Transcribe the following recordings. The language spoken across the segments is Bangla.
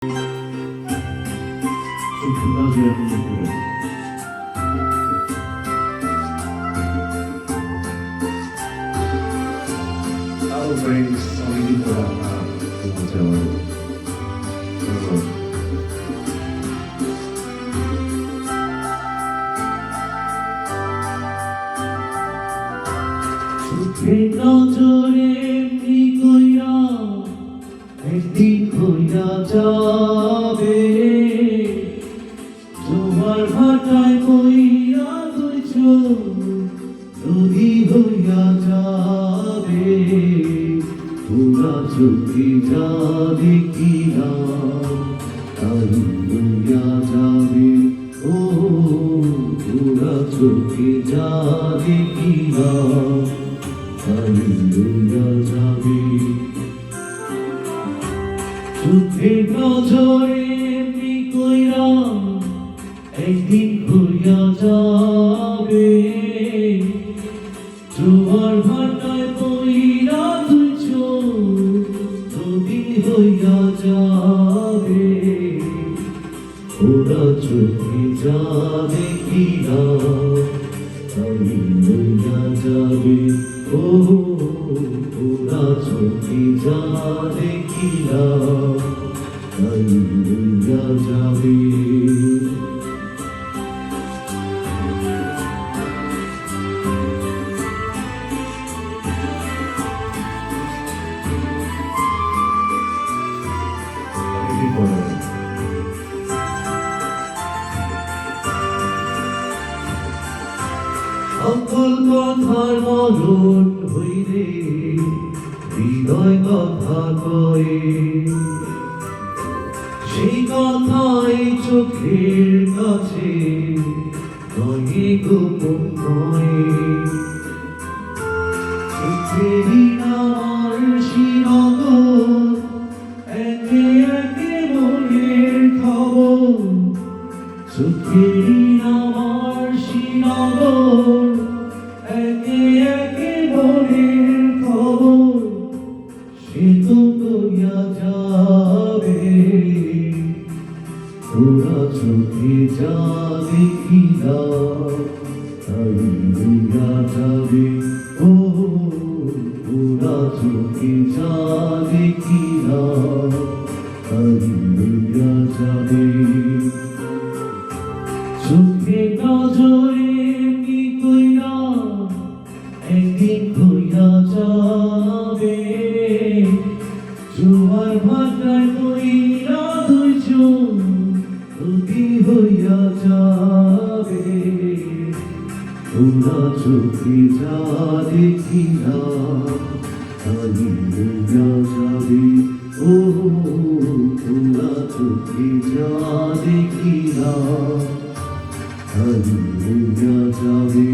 Hello friends, sorry for নজরে এমনি কইরা একদিন হইয়া যাবে, তোমার ভাটায় কইরা তুইছ নদী হইয়া যাবে। পুরা চোখে যা দেখিলা তাই হইয়া যাবে। ও পুরা চোখে যা দেখিলা যাবে। চোখের নজরে এমনি কইরা একদিন হইয়া যাবে, জোয়ার ভাটায় কইরা তুইছ নদী হইয়া যাবে। ওরা চোখে যা দেখিলা তাই হইয়া যাবে। ও ওরা চোখে যা দেখিলা তাই হইয়া যাবে। সকল কথার মরণ হইরে হৃদয় কথা কয়ে, সেই কথাই চোখের কাছে নয় গোপন নয়। চোখেরই আমার শিরগর একে একে মনের খবর, চোখেরই আমার শিরগর একে একে মনের খবর। সে তো কইয়া যাবে, ওরা চোখে যা দেখিলা তাই হইয়া যাবে। ও ওরা চোখে যা দেখিলা তাই হইয়া যাবে। চোখে নজরে কি কইরা একদিন হইয়া যাবে, জোয়ার ভাটায় কইরা দুইছ নদী হইয়া যাবে। ওরা চোখে যা দেখিলা তাই হইয়া যাবে। ও ওরা চোখে যা দেখিলা তাই হইয়া যাবে।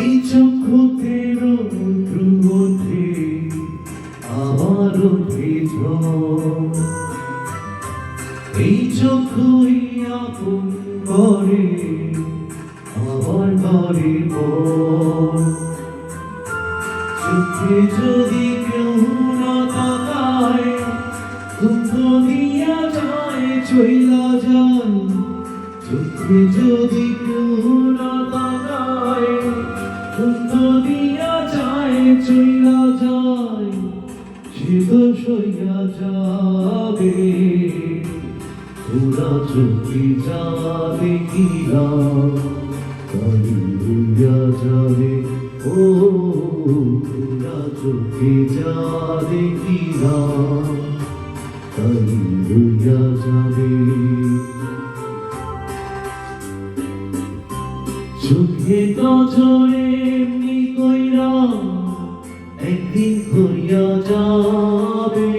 এই চক্ষুতে রৌদ্র ওঠে আবার ওঠে ঝড়, এই চক্ষুই আপন করে আবার করে পর। চোখে যদি কেউ না তাকায় দুঃখ দিয়া যায় চইলা যায়। চোখে যদি কেউ না তাকায় দুঃখ দিয়া যায় চইলা যায়। সে তো সইয়া যাবে, ওরা চোখে যা দেখিলা তাই হইয়া যাবে। ও ওরা চোখে যা দেখিলা তাই হইয়া যাবে। চোখে নজরে এমনি কইরা একদিন হইয়া যাবে,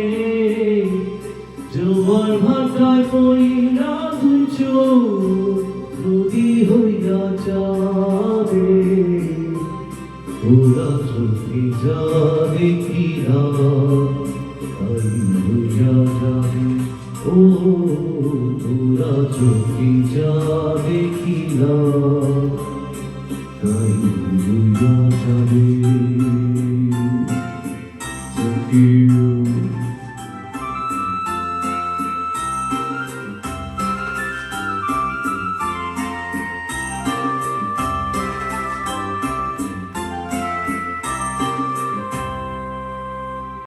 জোয়ার ভাটায় কইরা দুইছ নদী হইয়া যাবে। ওরা চোখে যা দেখিলা হইয়া যাবে ও তোরা চোখে যা দেখিলাম তাই হইয়া যাবে। Thank you.